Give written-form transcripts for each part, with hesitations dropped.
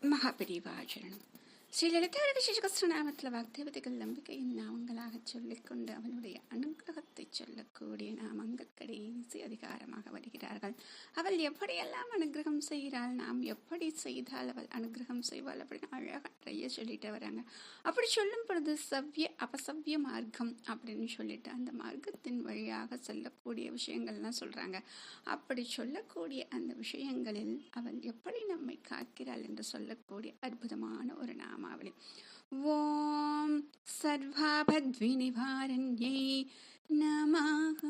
மகாபெரிவாச்சரணம். ஸ்ரீ லலிதாரக ஸ்ரீகிருஷ்ணநாமத்தில் வாக்தேவதைகள் நம்பிக்கையின் நாமங்களாக சொல்லிக்கொண்டு அவளுடைய அனுகிரகத்தை சொல்லக்கூடிய நாமங்கள் கடைசி அதிகாரமாக வருகிறார்கள். அவள் எப்படியெல்லாம் அனுகிரகம் செய்கிறாள், நாம் எப்படி செய்தால் அவள் அனுகிரகம் செய்வாள் அப்படின்னு அழகாக நிறைய சொல்லிட்டு வராங்க. அப்படி சொல்லும் பொழுது சவ்ய அபசவ்ய மார்க்கம் அப்படின்னு சொல்லிட்டு அந்த மார்க்கத்தின் வழியாக சொல்லக்கூடிய விஷயங்கள்லாம் சொல்றாங்க. அப்படி சொல்லக்கூடிய அந்த விஷயங்களில் அவள் எப்படி நம்மை காக்கிறாள் என்று சொல்லக்கூடிய அற்புதமான ஒரு நாமாவளி. ஓம் சர்வாபத்விநிவாரண்யை நமஹ.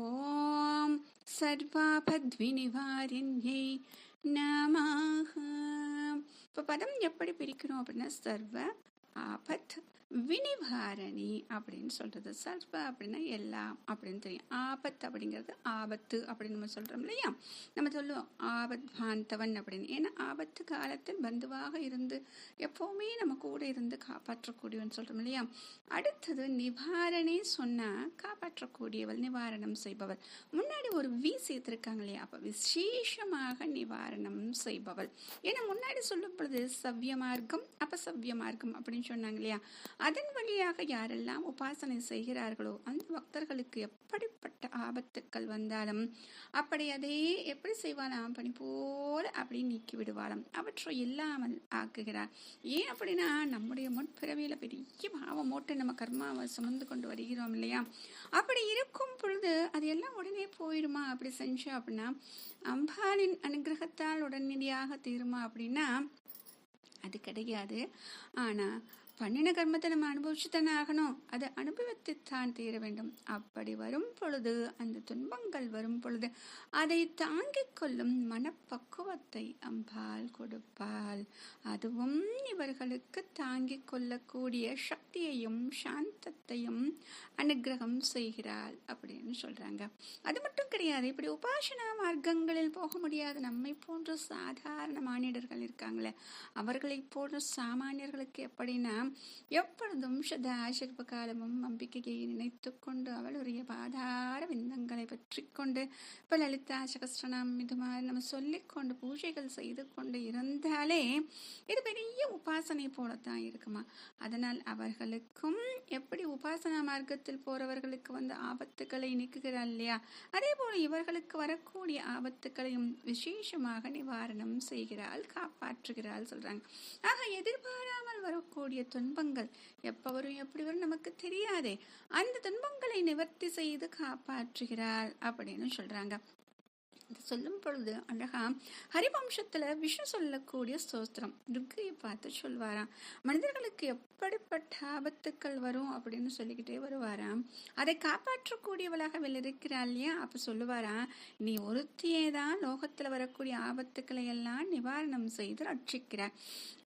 ஓம் சர்வாபத்விநிவாரண்யை நமஹ. இப்போ பதம் எப்படி பிரிக்கணும் அப்படின்னா சர்வ ஆபத் வினிவாரணி அப்படின்னு சொல்றது. சர்வ அப்படின்னா எல்லாம் அப்படின்னு தெரியும். ஆபத் அப்படிங்கிறது ஆபத்து அப்படின்னு நம்ம சொல்றோம் இல்லையா. நம்ம சொல்லுவோம் ஆபத் பாந்தவன் அப்படின்னு. ஏன்னா ஆபத்து காலத்தில் பந்துவாக இருந்து எப்பவுமே நம்ம கூட இருந்து காப்பாற்றக்கூடியவன் சொல்றோம் இல்லையா. அடுத்தது நிவாரணி சொன்னா காப்பாற்றக்கூடியவள், நிவாரணம் செய்பவள். முன்னாடி ஒரு வி சேர்த்திருக்காங்க இல்லையா, அப்ப விசேஷமாக நிவாரணம் செய்பவள். ஏன்னா முன்னாடி சொல்லும் பொழுது சவ்ய மார்க்கம் அபசவ்ய மார்க்கம் அப்படின்னு சொன்னாங்க இல்லையா. அதன் வழியாக யாரெல்லாம் உபாசனை செய்கிறார்களோ அந்த பக்தர்களுக்கு எப்படிப்பட்ட ஆபத்துக்கள் வந்தாலும் அப்படி அதே எப்படி செய்வாளாம், பணி போல அப்படி நீக்கி விடுவாளாம், அவற்றை இல்லாமல் ஆக்குகிறார். ஏன் அப்படின்னா நம்முடைய முற்பிறவியில பெரிய பாவம் மூட்டை நம்ம கர்மாவை சுமந்து கொண்டு வருகிறோம் இல்லையா. அப்படி இருக்கும் பொழுது அது எல்லாம் உடனே போயிடுமா அப்படி செஞ்சோம் அப்படின்னா, அம்பாளின் அனுகிரகத்தால் உடனடியாக தீருமா அப்படின்னா அது கிடையாது. ஆனா பண்ணின கர்மத்தை நம்ம அனுபவிச்சுத்தானே ஆகணும். அதை அனுபவித்துத்தான் தீர வேண்டும். அப்படி வரும் பொழுது அந்த துன்பங்கள் வரும் பொழுது அதை தாங்கிக் கொள்ளும் மனப்பக்குவத்தை அம்பாள் கொடுப்பாள். அதுவும் இவர்களுக்கு தாங்கிக் கொள்ளக்கூடிய சக்தியையும் சாந்தத்தையும் அனுகிரகம் செய்கிறாள் அப்படின்னு சொல்றாங்க. அது மட்டும் கிடையாது, இப்படி உபாசனா மார்க்கங்களில் போக முடியாது நம்மை போன்ற சாதாரண மானிடர்கள் இருக்காங்களே, அவர்களை போன்ற சாமானியர்களுக்கு எப்படின்னா எப்பொழுதும் சதா சிற்ப காலமும் அம்பிகையை நினைத்து கொண்டு அவளுடைய பாதார விந்தங்களை பற்றி கொண்டு இப்ப லலிதா சகஸ்ரநாம் இது மாதிரி நம்ம சொல்லிக்கொண்டு பூஜைகள் செய்து கொண்டு இருந்தாலே இது பெரிய உபாசனை போலத்தான் இருக்குமா. அதனால் அவர்களுக்கும் எப்படி உபாசனா மார்க்கத்தில் போறவர்களுக்கு வந்து ஆபத்துக்களை நீக்குகிறாள் இல்லையா, அதே போல இவர்களுக்கு வரக்கூடிய ஆபத்துக்களையும் விசேஷமாக நிவாரணம் செய்கிறாள், காப்பாற்றுகிறாள் சொல்றாங்க. ஆக எதிர்பாராமல் வரக்கூடிய துன்பங்கள் எப்ப வரும் எப்படி வரும் நமக்கு தெரியாதே, அந்த துன்பங்களை நிவர்த்தி செய்து காப்பாற்றுகிறாள் அப்படின்னு சொல்றாங்க. சொல்லும் பொழுது அழகா ஹரிவம்சத்துல விஷ்ணு சொல்லக்கூடிய ஸ்தோத்திரம் துர்க்கையை பார்த்து சொல்வாராம். மனிதர்களுக்கு எப்படிப்பட்ட ஆபத்துக்கள் வரும் அப்படின்னு சொல்லிக்கிட்டே வருவாராம். அதை காப்பாற்றக்கூடியவளாக இருக்கிறாள் இல்லையா. அப்ப சொல்லுவாராம், நீ ஒருத்தியே தான் லோகத்துல வரக்கூடிய ஆபத்துக்களை எல்லாம் நிவாரணம் செய்து ரட்சிக்கிறார்.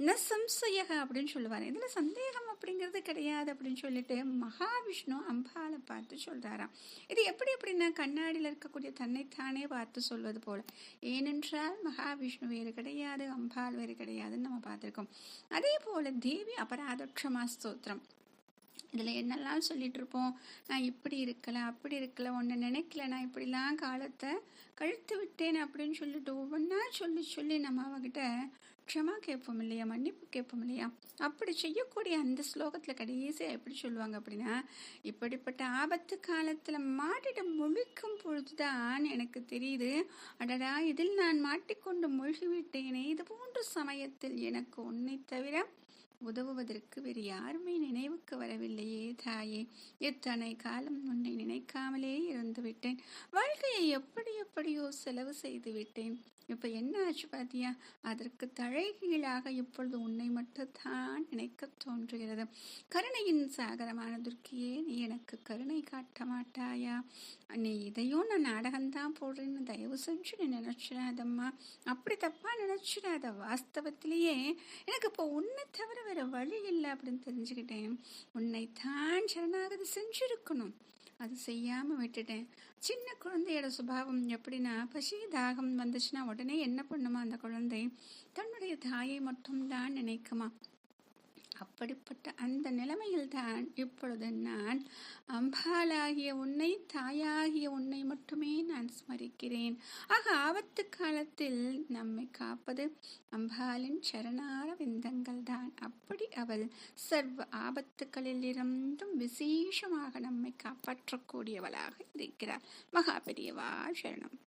ந சம்சயக அப்படின்னு சொல்லுவாரு. இதுல சந்தேகம் அப்படிங்கிறது கிடையாது அப்படின்னு சொல்லிட்டு மகாவிஷ்ணு அம்பாளை பார்த்து சொல்றாராம். இது எப்படி அப்படின்னா கண்ணாடியில இருக்கக்கூடிய தன்னைத்தானே பார்த்து சொல்வது போல. ஏனென்றால் மகாவிஷ்ணு வேறு கிடையாது, அம்பாள் வேறு கிடையாதுன்னு நம்ம பார்த்திருக்கோம். அதே போல தேவி அபராதக்ஷமா ஸ்தோத்திரம், இதுல என்னெல்லாம் சொல்லிட்டு இருப்போம், நான் இப்படி இருக்கல அப்படி இருக்கல, ஒன்னு நினைக்கல, நான் இப்படிலாம் காலத்தை கழுத்து விட்டேன் அப்படின்னு சொல்லிட்டு ஒவ்வொன்னா சொல்லி சொல்லி நம்ம அவகிட்ட க்ஷமா கேட்போம் இல்லையா, மன்னிப்பு கேட்போம் இல்லையா. அப்படி செய்யக்கூடிய அந்த ஸ்லோகத்துல கடைசியா எப்படி சொல்லுவாங்க அப்படின்னா, இப்படிப்பட்ட ஆபத்து காலத்துல மாட்டிட்டு முழிக்கும் பொழுதுதான் எனக்கு தெரியுது, அடடா இதில் நான் மாட்டிக்கொண்டு மூழ்கிவிட்டேனே, இது போன்ற சமயத்தில் எனக்கு உன்னை தவிர உதவுவதற்கு வேறு யாருமே நினைவுக்கு வரவில்லையே தாயே, எத்தனை காலம் உன்னை நினைக்காமலே இருந்து விட்டேன், வாழ்க்கையை எப்படி எப்படியோ செலவு செய்து விட்டேன், இப்ப என்ன ஆச்சு பாத்தியா, அதற்கு தலைகீழாக இப்பொழுது உன்னை மட்டும்தான் நினைக்க தோன்றுகிறது. கருணையின் சாகரமான துர்க்கியே, நீ எனக்கு கருணை காட்ட மாட்டாயா, நீ இதையும் நான் நாடகம்தான் போடுறேன்னு தயவு செஞ்சு நீ நினைச்சிடாதம்மா, அப்படி தப்பா நினைச்சிடாத, வாஸ்தவத்திலேயே எனக்கு இப்போ உன்னை தவிர வேற வழி இல்லை அப்படின்னு தெரிஞ்சுக்கிட்டேன், உன்னைத்தான் சரணாகதி செஞ்சிருக்கணும், அது செய்யாம விட்டுட்டேன். சின்ன குழந்தையோட சுபாவம் எப்படின்னா, பசி தாகம் வந்துச்சுன்னா உடனே என்ன பண்ணுமா அந்த குழந்தை, தன்னுடைய தாயை மட்டும் தான் நினைக்குமா. அப்படிப்பட்ட அந்த நிலைமையில்தான் இப்பொழுது நான் அம்பாளாகிய உன்னை, தாயாகிய உன்னை மட்டுமே நான் ஸ்மரிக்கிறேன். ஆக ஆபத்து காலத்தில் நம்மை காப்பது அம்பாளின் சரணார விந்தங்கள் தான். அப்படி அவள் சர்வ ஆபத்துக்களில் இருந்தும் விசேஷமாக நம்மை காப்பாற்றக்கூடியவளாக இருக்கிறார். மகா பெரியவா சரணம்.